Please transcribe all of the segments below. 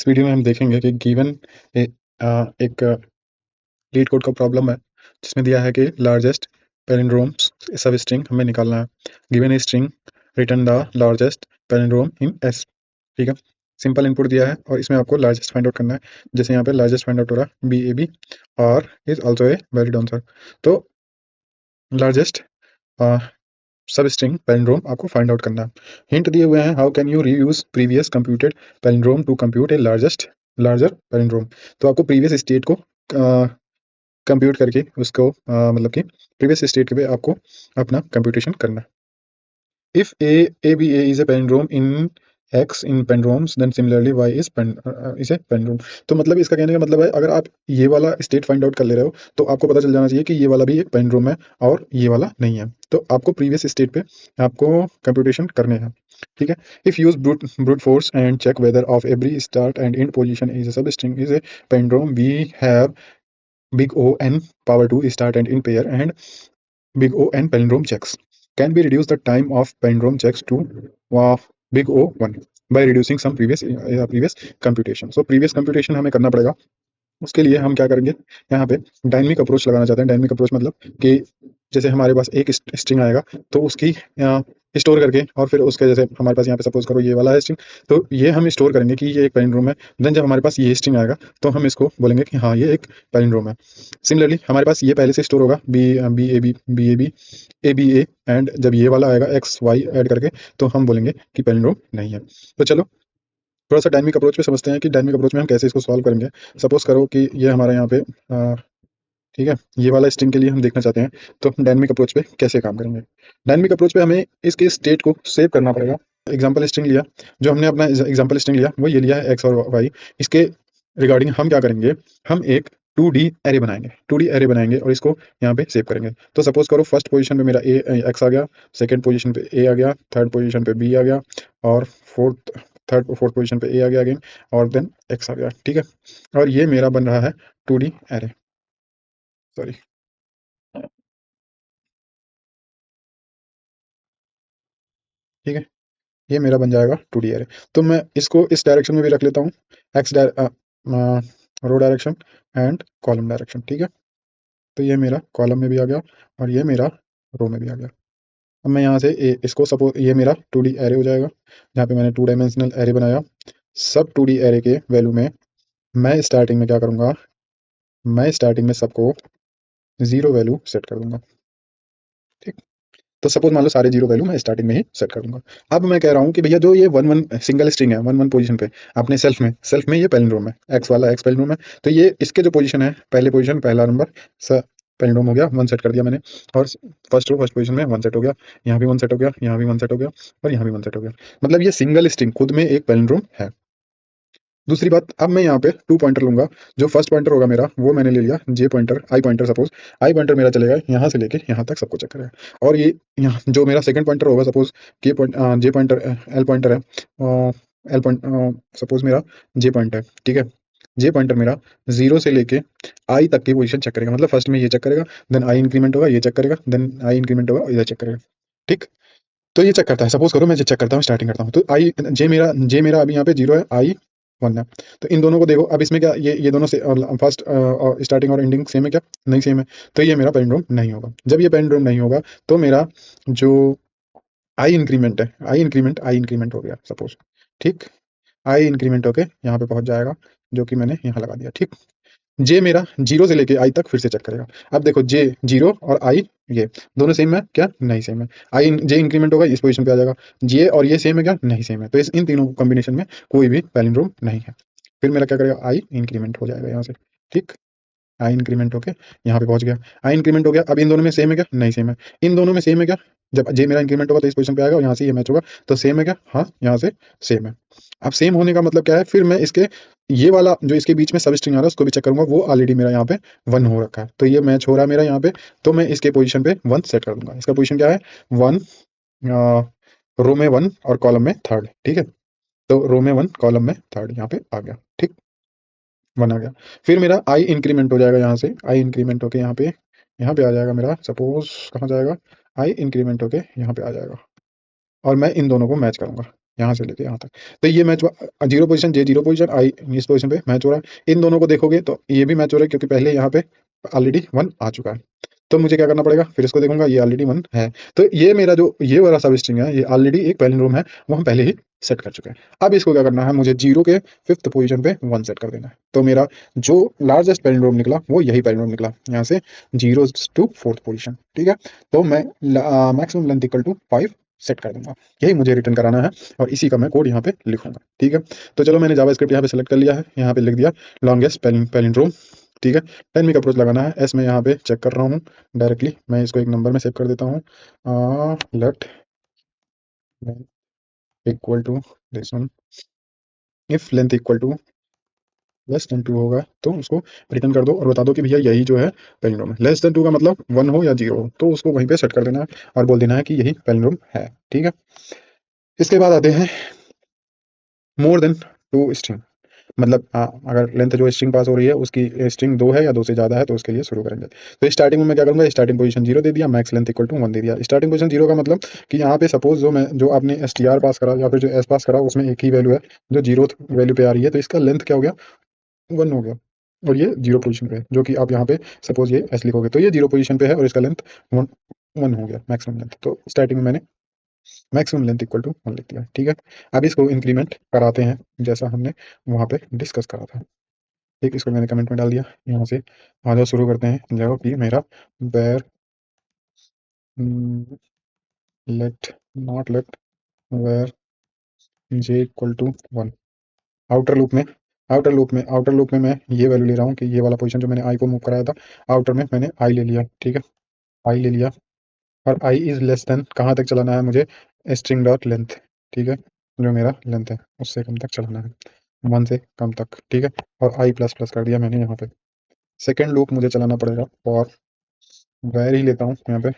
इस वीडियो में हम देखेंगे कि गिवन एक लीड कोड का प्रॉब्लम है जिसमें दिया है कि लार्जेस्ट पैलिंड्रोम सब स्ट्रिंग हमें निकालना है। Given a string return the largest palindrome in S. ठीक है, सिंपल इनपुट दिया है और इसमें आपको लार्जेस्ट फाइंड आउट करना है। जैसे यहाँ पे लार्जेस्ट फाइंड आउट हो रहा है बी ए बी और is also a valid answer. तो लार्जेस्ट सब स्ट्रिंग पैलिंड्रोम आपको फाइंड आउट करना है। हिंट दिए हुए हैं, how can you reuse previous computed palindrome to compute a larger palindrome. तो आपको प्रीवियस स्टेट को कंप्यूट करके उसको मतलब कि प्रीवियस स्टेट पे आपको अपना कंप्यूटेशन करना है। If A B A is a palindrome in X in palindromes then similarly Y is a palindrome. तो मतलब इसका कहने का मतलब है, अगर आप ये वाला स्टेट फाइंड आउट कर ले रहे हो तो आपको पता चल जाना चाहिए कि ये वाला भी एक पैलिंड्रोम है और ये वाला नहीं है। तो आपको प्रीवियस स्टेट पे आपको कंप्यूटेशन करने हैं। ठीक है, if use brute force and check whether of every start and end position is a substring is a palindrome we have big O n power 2 start and in pair and big O n palindrome checks. Can we reduce the time of palindrome checks to big O 1 by reducing some previous computation? So previous computation हमें करना पड़ेगा। उसके लिए हम क्या करेंगे, यहाँ पे डायनेमिक अप्रोच लगाना चाहते हैं। डायनेमिक अप्रोच मतलब कि जैसे हमारे पास एक स्ट्रिंग आएगा तो उसकी स्टोर करके और फिर उसके जैसे हमारे पास यहाँ पे सपोज करो ये वाला है स्ट्रिंग, तो ये हम स्टोर करेंगे कि ये एक पैलिंड्रोम है। देन जब हमारे पास ये स्ट्रिंग आएगा तो हम इसको बोलेंगे कि हाँ ये एक पैलिंड्रोम है। सिमिलरली हमारे पास ये पहले से स्टोर होगा बी ए बी एंड जब ये वाला आएगा एक्स वाई ऐड करके तो हम बोलेंगे कि पैलिंड्रोम नहीं है। तो चलो थोड़ा सा डायनेमिक अप्रोच पे समझते हैं कि डायनेमिक अप्रोच में हम कैसे इसको सॉल्व करेंगे। सपोज करो कि ये हमारा यहाँ पे ठीक है, ये वाला स्ट्रिंग के लिए हम देखना चाहते हैं तो हम डायनेमिक अप्रोच पे कैसे काम करेंगे। डायनेमिक अप्रोच पे हमें इसके स्टेट को सेव करना पड़ेगा। एग्जाम्पल स्ट्रिंग लिया, जो हमने अपना एग्जाम्पल स्ट्रिंग लिया वो ये लिया है एक्स और वाई। इसके रिगार्डिंग हम क्या करेंगे, हम एक 2D एरे बनाएंगे। 2D एरे बनाएंगे और इसको यहाँ पे सेव करेंगे। तो सपोज करो फर्स्ट पोजीशन पे मेरा ए एक्स आ गया, सेकंड पोजीशन पे ए आ गया, थर्ड पोजीशन पे बी आ गया और फोर्थ पोजीशन पे ए आ गया अगेन और देन एक्स आ गया। ठीक है, और ये मेरा बन रहा है 2D एरे। सॉरी, ठीक है, ये मेरा बन जाएगा 2D एरे। तो मैं इसको इस डायरेक्शन में भी रख लेता हूँ, X row direction and column direction. ठीक है, तो ये मेरा कॉलम में भी आ गया और ये मेरा रो में भी आ गया। अब मैं यहाँ से इसको सपोज ये मेरा 2D एरे हो जाएगा जहाँ पे मैंने 2 डायमेंशनल एरे बनाया। सब 2D एरे के वैल्यू में मैं स्टार्टिंग में क्या करूँगा, मैं स्टार्टिंग में सबको 0 वैल्यू सेट कर दूंगा। ठीक, तो सपोज मान लो सारे 0 वैल्यू मैं स्टार्टिंग में ही सेट कर दूंगा। अब मैं कह रहा हूँ कि भैया जो ये 1 1 सिंगल स्ट्रिंग है 1 1 पोजीशन पे अपने सेल्फ में ये पैलिंड्रोम है, एक्स वाला एक्स पैलिंड्रोम है। तो ये इसके जो पोजीशन है, पहले पोजीशन पहला नंबर पैलिंड्रोम हो गया, 1 सेट कर दिया मैंने और फर्स्ट रो फर्स्ट पोजीशन में 1 सेट हो गया, यहाँ भी 1 सेट हो गया, यहाँ भी 1 सेट हो गया और यहाँ भी 1 सेट हो गया। मतलब ये सिंगल स्ट्रिंग खुद में एक पैलिंड्रोम है। दूसरी बात, अब मैं यहाँ पे 2 पॉइंटर लूंगा। जो फर्स्ट पॉइंटर होगा मेरा वो मैंने ले लिया J pointer, I pointer. Suppose I pointer मेरा चलेगा यहाँ से लेके यहाँ तक सबको चेक करेगा। और ये यहाँ जो मेरा सेकंड पॉइंटर होगा, सपोज के पॉइंट जे पॉइंटर एल पॉइंटर है, एल पॉइंट सपोज मेरा जे पॉइंट है। ठीक है, जे पॉइंटर मेरा 0 से लेके आई तक की पोजीशन चेक करेगा। मतलब फर्स्ट में ये चेक करेगा, देन आई इंक्रीमेंट होगा ये चेक करेगा, देन आई इंक्रीमेंट होगा इधर चेक करेगा। ठीक, तो ये चेक करता है। सपोज करो मैं चेक करता हूँ, स्टार्टिंग करता हूँ तो आई जे मेरा अभी यहाँ पे 0 है, आई 1 है। तो इन दोनों को देखो, अब इसमें क्या ये दोनों से फर्स्ट स्टार्टिंग और एंडिंग सेम है क्या, नहीं सेम है। तो ये मेरा पैलिंड्रोम नहीं होगा। जब ये पैलिंड्रोम नहीं होगा तो मेरा जो आई इंक्रीमेंट हो गया सपोज। ठीक, आई इंक्रीमेंट होके यहाँ पे पहुंच जाएगा जो कि मैंने यहाँ लगा दिया। ठीक, जे मेरा 0 से लेके आई तक फिर से चेक करेगा। अब देखो जे 0 और आई ये दोनों सेम है क्या, नहीं सेम है। आई जे इंक्रीमेंट होगा इस पोजीशन पे आ जाएगा। जे और ये सेम है क्या, नहीं सेम है। तो इन तीनों कॉम्बिनेशन में कोई भी पैलिंड्रोम नहीं है। फिर मेरा क्या करेगा, आई इंक्रीमेंट हो जाएगा यहाँ से। ठीक, आई इंक्रीमेंट होके यहाँ पे पहुंच गया, आई इंक्रीमेंट हो गया। अब इन दोनों में सेम है क्या, नहीं सेम है। इन दोनों में सेम है क्या, जब जे मेरा इंक्रीमेंट होगा तो इस पोजीशन पे आएगा और यहाँ से ये मैच होगा तो सेम है क्या, हाँ यहाँ से सेम है। अब सेम होने का मतलब क्या है, फिर मैं इसके ये वाला जो इसके बीच में सब स्ट्रिंग आ रहा है उसको भी चेक करूंगा। वो ऑलरेडी मेरा यहाँ पे 1 हो रखा है तो ये मैच हो रहा है मेरा यहाँ पे। तो मैं इसके पोजीशन पे 1 सेट कर दूंगा। इसका पोजीशन क्या है, 1, रो में 1 और कॉलम में थर्ड। ठीक है, तो रो में 1 कॉलम में थर्ड यहाँ पे आ गया। ठीक, 1 आ गया। फिर मेरा आई इंक्रीमेंट हो जाएगा, यहाँ से आई इंक्रीमेंट होके यहाँ पे आ जाएगा मेरा। सपोज कहाँ जाएगा, आई इंक्रीमेंट होके यहाँ पे आ जाएगा और मैं इन दोनों को मैच करूंगा। यहाँ से लेके यहाँ तक। तो ये मैच 0 पोजीशन, जे 0 पोजीशन, आई इस पोजीशन पे मैच हो रहा है। इन दोनों को देखोगे तो ये भी मैच हो रहा है, क्योंकि पहले यहाँ पे ऑलरेडी 1 आ चुका है। तो मुझे क्या करना पड़ेगा, फिर इसको देखूंगा, ये ऑलरेडी 1 है। तो ये मेरा जो ये वाला सब स्ट्रिंग है, ये ऑलरेडी एक पैलिंड्रोम है, वो हम पहले ही सेट कर चुके हैं। अब इसको क्या करना है, मुझे 0 के 5th पोजीशन पे 1 सेट कर देना है। तो मेरा जो लार्जेस्ट पैलिंड्रोम निकला वो यही पैलिंड्रोम निकला, यहाँ से 0 टू 4th पोजीशन, ठीक है। तो मैं maximum length equal to 5 set कर दूंगा। यही मुझे रिटर्न कराना है, और इसी का मैं कोड यहाँ पे लिखूंगा, ठीक है। तो चलो, मैंने जावास्क्रिप्ट यहाँ पे सेलेक्ट कर लिया है, यहाँ पे लिख दिया लॉन्गेस्ट पैलिंड्रोम, ठीक है। टाइमिंग अप्रोच लगाना है, एस में यहाँ पे चेक कर रहा हूँ डायरेक्टली, मैं इसको एक नंबर में सेव कर देता हूँ। Let equal to this one, if length equal to less than 2 होगा तो उसको रिटर्न कर दो, और बता दो कि भैया यही जो है पैलिंड्रोम है। लेस देन 2 का मतलब 1 हो या 0 हो, तो उसको वहीं पे सेट कर देना है और बोल देना है कि यही पैलिंड्रोम है, ठीक है। इसके बाद आते हैं मोर देन 2 स्ट्रिंग, मतलब अगर लेंथ जो स्ट्रिंग पास हो रही है उसकी स्ट्रिंग 2 है या 2 से ज़्यादा है, तो उसके लिए शुरू करेंगे। तो स्टार्टिंग में मैं क्या करूँगा, स्टार्टिंग पोजीशन 0 दे दिया, मैक्स लेंथ इक्वल टू 1 दे दिया। स्टार्टिंग पोजीशन 0 का मतलब कि यहाँ पे सपोज जो आपने एस टी आर पास करा या फिर जो एस पास करा, उसमें एक ही वैल्यू है जो 0th वैल्यू पे आ रही है, तो इसका लेंथ क्या हो गया, 1 हो गया। और ये 0 पोजीशन पे है, जो कि आप यहाँ पे सपोज ये एस लिखोगे, तो ये 0 पोजीशन पे है और इसका लेंथ 1 हो गया मैक्सिमम लेंथ। तो स्टार्टिंग में मैंने मैक्सिमम लेंथ इक्वल टू 1 लिख दिया, ठीक है। अब इसको इंक्रीमेंट कराते हैं, जैसा हमने वहाँ पे डिस्कस करा था। ठीक, इसको मैंने कमेंट में डाल दिया। यहाँ से आ जाओ, शुरू करते हैं। जो कि मेरा var let not let var J equal to 1, outer loop में आउटर लूप में मैं ये वैल्यू ले रहा हूँ कि ये वाला पोजीशन जो मैंने आई को मूव कराया था, आउटर में मैंने आई ले लिया, ठीक है। आई ले लिया, और आई इज लेस देन कहाँ तक चलाना है मुझे, स्ट्रिंग डॉट लेंथ, ठीक है। जो मेरा लेंथ है उससे कम तक चलाना है, 1 से कम तक, ठीक है। और आई प्लस प्लस कर दिया मैंने यहाँ पे। सेकेंड लूप मुझे चलाना पड़ेगा, और वेर ही लेता हूँ यहाँ पे,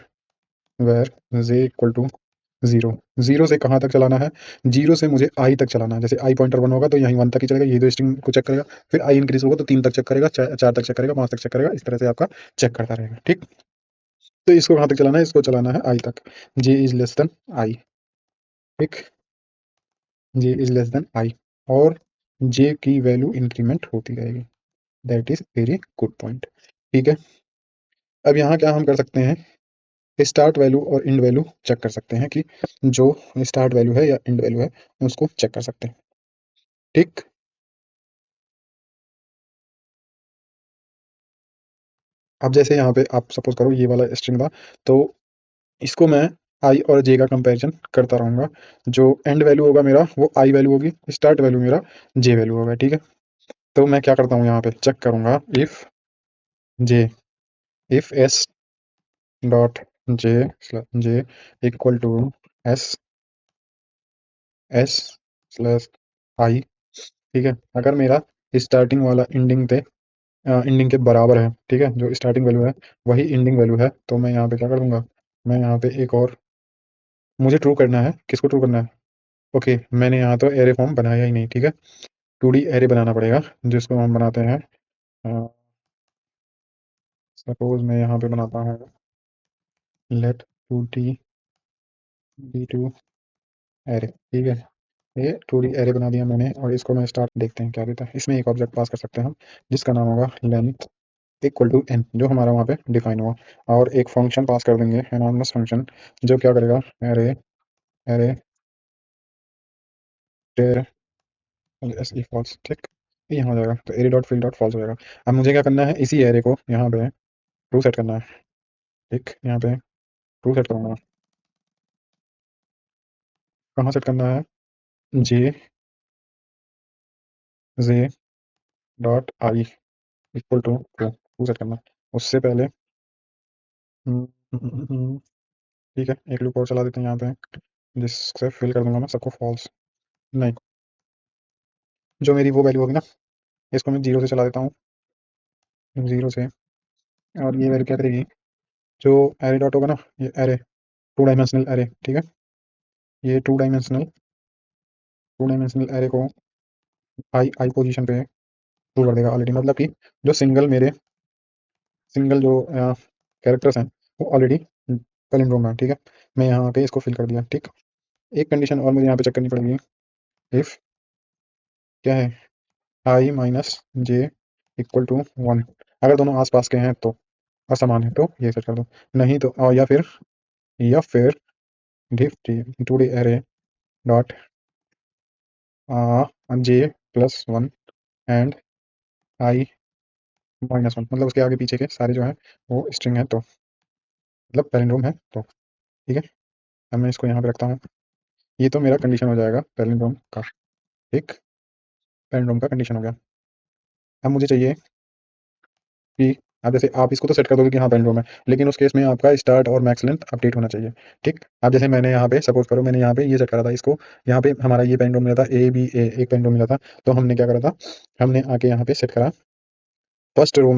वेर जे इक्वल टू 0, 0 से कहाँ तक चलाना है, 0 से मुझे आई तक चलाना है। जैसे आई पॉइंटर 1 होगा तो यहीं 1 तक ही चलेगा, ये दो स्ट्रिंग को चेक करेगा। फिर आई इंक्रीज होगा तो 3 तक चेक करेगा, 4 तक चेक करेगा, 5 तक चेक करेगा, इस तरह से आपका चेक करता रहेगा, ठीक। तो इसको कहाँ तक चलाना है, इसको चलाना है आई तक। जे इज लेस देन आई, ठीक, जे इज लेस देन आई, और जे की वैल्यू इंक्रीमेंट होती रहेगी। That is very good point, ठीक है। अब यहाँ क्या हम कर सकते हैं, स्टार्ट वैल्यू और एंड वैल्यू चेक कर सकते हैं कि जो स्टार्ट वैल्यू है या एंड वैल्यू है, उसको चेक कर सकते हैं, ठीक। अब जैसे यहाँ पे आप सपोज करो ये वाला स्ट्रिंग था, तो इसको मैं आई और जे का कंपैरिजन करता रहूंगा। जो एंड वैल्यू होगा मेरा वो आई वैल्यू होगी, स्टार्ट वैल्यू मेरा जे वैल्यू होगा, ठीक है। तो मैं क्या करता हूँ, यहाँ पे चेक करूंगा, if J, if S dot J J equal to S S slash I, ठीक है। अगर मेरा स्टार्टिंग वाला एंडिंग पे एंडिंग के बराबर है, ठीक है, जो स्टार्टिंग वैल्यू है वही एंडिंग वैल्यू है, तो मैं यहाँ पे क्या कर दूंगा, मैं यहाँ पे एक और, मुझे ट्रू करना है, किसको ट्रू करना है, ओके। मैंने यहाँ तो एरे फॉर्म बनाया ही नहीं, ठीक है। 2D एरे बनाना पड़ेगा, जिसको हम बनाते हैं, सपोज मैं यहाँ पे बनाता हूँ late 2D D to array, ठीक है। ये 2D एरे बना दिया मैंने, और इसको मैं स्टार्ट देखते हैं क्या देता है। इसमें एक ऑब्जेक्ट पास कर सकते हैं हम, जिसका नाम होगा लेंथ इक्वल टू एन, जो हमारा वहाँ पे डिफाइन हुआ। और एक फंक्शन पास कर देंगे, एनॉर्मस फंक्शन, जो क्या करेगा, array array S E false, ठीक। ये यहाँ हो जाएगा, तो array dot fill dot false हो जाएगा। अब मुझे क्या करना है, इसी एरे को यहाँ पे ट्रू सेट करना है, ठीक। यहाँ पे ट्रू सेट करूँगा, कहाँ सेट करना है, J J dot I equal to true, true set करना है। उससे पहले हम्म, हम्म, हम्म, हम्म, ठीक है, एक लूप और चला देते हैं यहाँ पे, जिससे फिल कर दूंगा मैं सबको फॉल्स। नहीं, जो मेरी वो वैल्यू होगी ना, इसको मैं 0 से चला देता हूँ, 0 से। और ये वैल्यू क्या करेगी, जो एरे डॉट होगा ना, ये एरे 2 डायमेंशनल एरे, ठीक है। ये टू डायमेंशनल एरे को आई आई पोजीशन पे टू कर देगा ऑलरेडी, मतलब कि जो सिंगल जो कैरेक्टर्स हैं वो ऑलरेडी पैलिंड्रोम है, ठीक है। मैं यहाँ पे इसको फिल कर दिया, ठीक। एक कंडीशन और मुझे यहाँ पे चेक करनी पड़ेगी। इफ क्या है, आई माइनस जे इक्वल टू 1, अगर दोनों आसपास के हैं तो, और समान है तो ये सेट कर दो। नहीं तो या फिर diff two D array dot J plus one and I minus one, मतलब उसके आगे पीछे के सारे जो है वो स्ट्रिंग है तो, मतलब पैलिंड्रोम है तो। ठीक है, अब मैं इसको यहाँ पे रखता हूँ। ये तो मेरा कंडीशन हो जाएगा पैलिंड्रोम का, एक पैलिंड्रोम का कंडीशन हो गया। अब मुझे चाहिए कि आप जैसे आप इसको तो सेट कर दोगे कि हाँ पैलिंड्रोम है, लेकिन उस केस में आपका स्टार्ट और मैक्स लेंथ अपडेट होना चाहिए। ठीक, अब जैसे मैंने यहाँ पे सपोज करो मैंने यहाँ पे ये सेट करा था इसको, यहाँ पे हमारा ये पैलिंड्रोम मिला था ए बी ए, एक पैलिंड्रोम मिला था। तो हमने क्या करा था, हमने आके यहाँ पे सेट करा फर्स्ट रो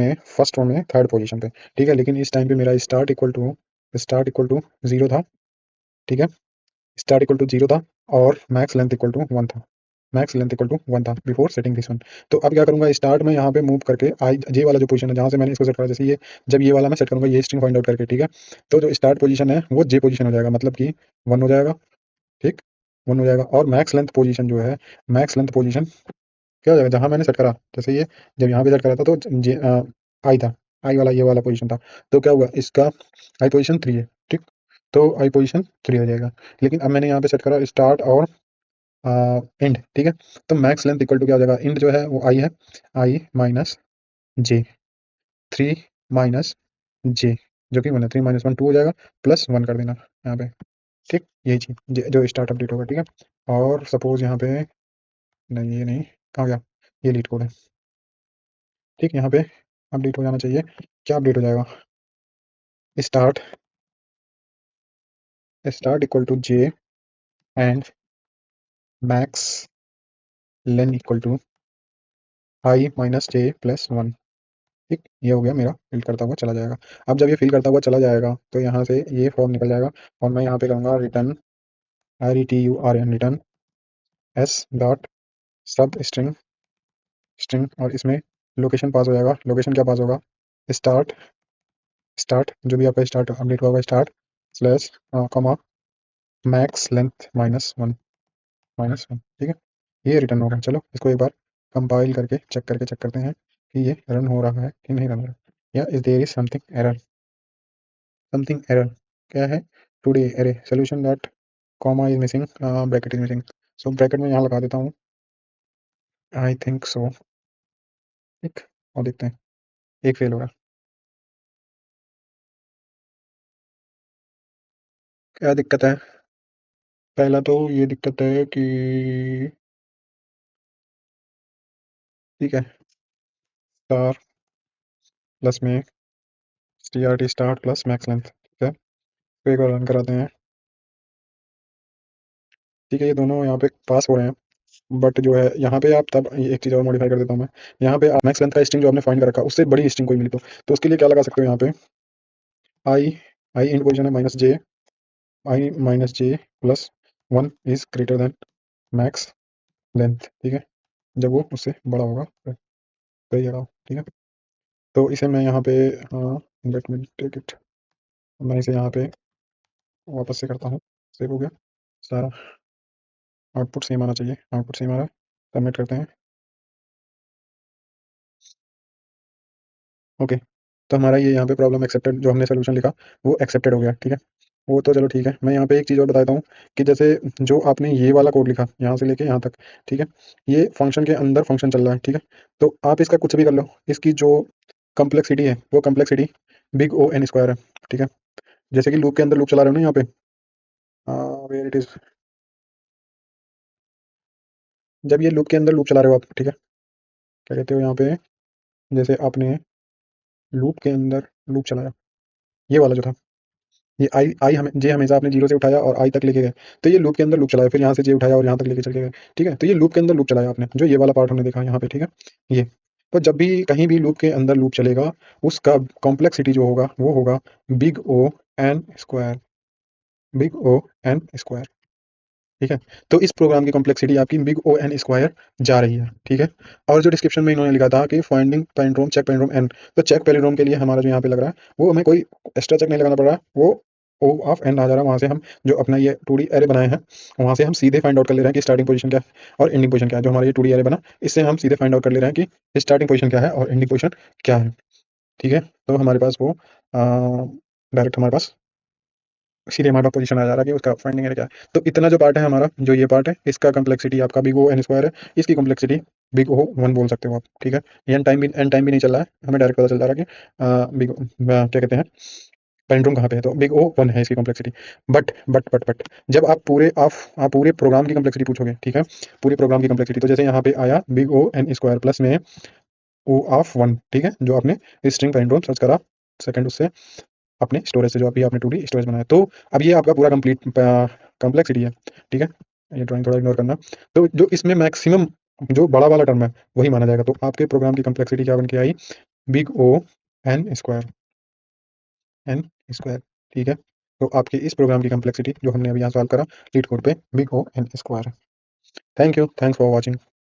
में थर्ड पोजीशन पे। ठीक है, लेकिन इस टाइम पे मेरा स्टार्ट इक्वल टू जीरो था। ठीक है, स्टार्ट इक्वल टू जीरो था और max length equal to one था। Max length equal to one था बिफोर सेटिंग दिस वन। तो अब क्या करूंगा, स्टार्ट में यहाँ पे मूव करके आई जे वाला जो पोजीशन है जहाँ से मैंने इसको सेट करा, जैसे ये जब ये वाला मैं सेट करूंगा ये स्ट्रिंग फाइंड आउट करके, ठीक है, तो जो स्टार्ट पोजीशन है वो जे पोजीशन हो जाएगा, मतलब कि वन हो जाएगा। ठीक, वन हो जाएगा। और मैक्स लेंथ पोजीशन जो है, मैक्स लेंथ पोजीशन क्या हो जाएगा, जहाँ मैंने सेट करा, जैसे ये जब यहाँ पे सेट करा था तो आई था, आई वाला ये वाला पोजीशन था। तो क्या हुआ, इसका आई पोजीशन थ्री है। ठीक, तो आई पोजीशन थ्री हो जाएगा। लेकिन अब मैंने यहाँ पे सेट करा स्टार्ट और एंड। ठीक है, तो मैक्स लेंथ इक्वल टू क्या हो जाएगा, एंड जो है वो आई है, आई माइनस जे, थ्री माइनस जे, जो कि वन है, थ्री माइनस वन टू हो जाएगा, प्लस वन कर देना यहाँ पे। ठीक, यही चीज जो स्टार्ट अपडेट होगा। ठीक है, और सपोज यहाँ पे नहीं, ये नहीं, कहाँ गया, ये लीड कोड है। ठीक, यहाँ पे अपडेट हो जाना चाहिए। क्या अपडेट हो जाएगा, start start equal to J and max len equal to I minus J plus one. ठीक, ये हो गया मेरा, फिल करता हुआ चला जाएगा। अब जब ये फिल करता हुआ चला जाएगा तो यहाँ से ये फॉर्म निकल जाएगा और मैं यहाँ पे कहूँगा return RETURN return S dot सब स्ट्रिंग स्ट्रिंग, और इसमें लोकेशन पास हो जाएगा। लोकेशन क्या पास होगा, स्टार्ट स्टार्ट जो भी आपका स्टार्ट अपडेट होगा, start slash comma max length minus one. ठीक है, ये रिटर्न होगा। चलो इसको एक बार कंपाइल करके चेक करते हैं कि ये रन हो रहा है कि नहीं रन हो रहा है, या is there is something error. क्या है, two D array solution dot comma is missing, bracket is missing. So bracket में यहाँ लगा देता हूँ, आई थिंक सो। ठीक, और देखते हैं, एक फेल होगा। क्या दिक्कत है, पहला तो ये दिक्कत है कि, ठीक है, स्टार प्लस में TRT start plus max length. ठीक है, तो एक बार रन कराते हैं। ठीक है, ये दोनों यहाँ पे पास हो रहे हैं, बट जो है यहाँ पे आप तब एक चीज़ और मॉडिफाई कर देता हूँ मैं। यहाँ पे मैक्स लेंथ का स्ट्रिंग जो आपने फाइंड कर रखा उससे बड़ी स्ट्रिंग कोई मिली तो उसके लिए क्या लगा सकते हो यहाँ पे, आई आई इन पोजिशन है minus J, I minus J plus one is greater than max length. ठीक है, जब वो उससे बड़ा होगा तो ये लगाओ। ठीक है, तो इसे मैं यहाँ पे, हाँ, लेट मी टेक इट, मैं इसे यहाँ पे वापस से करता हूँ। सेव हो गया सारा, आउटपुट सेम आना चाहिए, आउटपुट सेम आ रहा है। सबमिट करते हैं। ओके, तो हमारा ये यहाँ पे प्रॉब्लम एक्सेप्टेड, जो हमने सोल्यूशन लिखा वो एक्सेप्टेड हो गया। ठीक है, वो तो चलो ठीक है। मैं यहाँ पे एक चीज़ और बताता हूँ कि जैसे जो आपने ये वाला कोड लिखा यहाँ से लेके यहाँ तक, ठीक है, ये फंक्शन के अंदर फंक्शन चल रहा है। ठीक है, तो आप इसका कुछ भी कर लो, इसकी जो कम्प्लेक्सिटी है वो कम्प्लेक्सिटी बिग O(n)² है। ठीक है, जैसे कि लूप के अंदर लूप चला रहे हो ना यहाँ पे, वेयर इट इज, जब ये लूप के अंदर लूप चला रहे हो आप, ठीक है, क्या कहते हो यहाँ पे, जैसे आपने लूप के अंदर लूप चलाया, ये वाला जो था, ये आई आई हमें जे हमेशा आपने जीरो से उठाया और आई तक लेके गए, तो ये लूप के अंदर लूप चलाया, फिर यहाँ से जे उठाया और यहाँ तक लेके चल के गए। ठीक है, तो ये लूप के अंदर लूप चलाया आपने, जो ये वाला पार्ट हमने देखा यहाँ पे। ठीक है, ये, तो जब भी कहीं भी लूप के अंदर लूप चलेगा उसका कॉम्प्लेक्सिटी जो होगा वो होगा बिग O(n)² ठीक है, तो इस प्रोग्राम की कॉम्प्लेक्सिटी आपकी बिग O(n)² जा रही है। ठीक है, और जो डिस्क्रिप्शन में इन्होंने लिखा था कि finding palindrome check palindrome n, तो चेक पैलिंड्रोम के लिए हमारा जो यहाँ पे लग रहा है वो हमें कोई एक्स्ट्रा चेक नहीं लगाना पड़ रहा है, वो ओ ऑफ एन आ जा रहा है, वहाँ से हम जो अपना ये 2D एरे बनाए हैं, वहाँ से हम सीधे फाइंड आउट कर ले रहे हैं कि स्टार्टिंग पोजीशन क्या है और एंडिंग पोजीशन क्या है। जो हमारा ये 2D एरे बना, इससे हम सीधे फाइंड आउट कर ले रहे हैं कि स्टार्टिंग पोजीशन क्या है और एंडिंग पोजीशन क्या है। ठीक है? तो हमारे पास वो डायरेक्ट हमारे पास सीधे हमारे पास पोजीशन आ जा रहा है कि उसका फाइंडिंग एरे क्या है। तो इतना जो पार्ट है हमारा, जो ये पार्ट है, इसका कॉम्प्लेक्सिटी आपका बिग O n स्क्वायर है, इसकी कॉम्प्लेक्सिटी बिग O 1 बोल सकते हो आप। ठीक है? एन टाइम भी नहीं चल रहा है, हमें डायरेक्ट पता चल जा रहा है कि क्या कहते हैं, पेंडुलम कहाँ पे है, तो बिग O 1 है इसकी कॉम्प्लेक्सिटी। बट जब आप पूरे प्रोग्राम की कॉम्प्लेक्सिटी पूछोगे, ठीक है, पूरे प्रोग्राम की कॉम्प्लेक्सिटी, तो जैसे यहाँ पे आया big O n square plus में O ऑफ 1, ठीक है, जो आपने स्ट्रिंग पेंडुलम सर्च करा सेकंड उससे अपने स्टोरेज से, जो अभी आपने 2D स्टोरेज बनाया, तो अब ये आपका पूरा कंप्लीट कॉम्प्लेक्सिटी है। ठीक है? ये ड्राइंग थोड़ा इग्नोर करना। तो जो इसमें मैक्सिमम जो बड़ा वाला टर्म है वही माना जाएगा। तो आपके प्रोग्राम की कॉम्प्लेक्सिटी क्या बन के आई, बिग O n स्क्वायर। ठीक है? तो आपके इस प्रोग्राम की कॉम्प्लेक्सिटी जो हमने अभी यहाँ सॉल्व करा लीड कोड पे, बिग O n स्क्वायर है। Thank you, thanks for watching.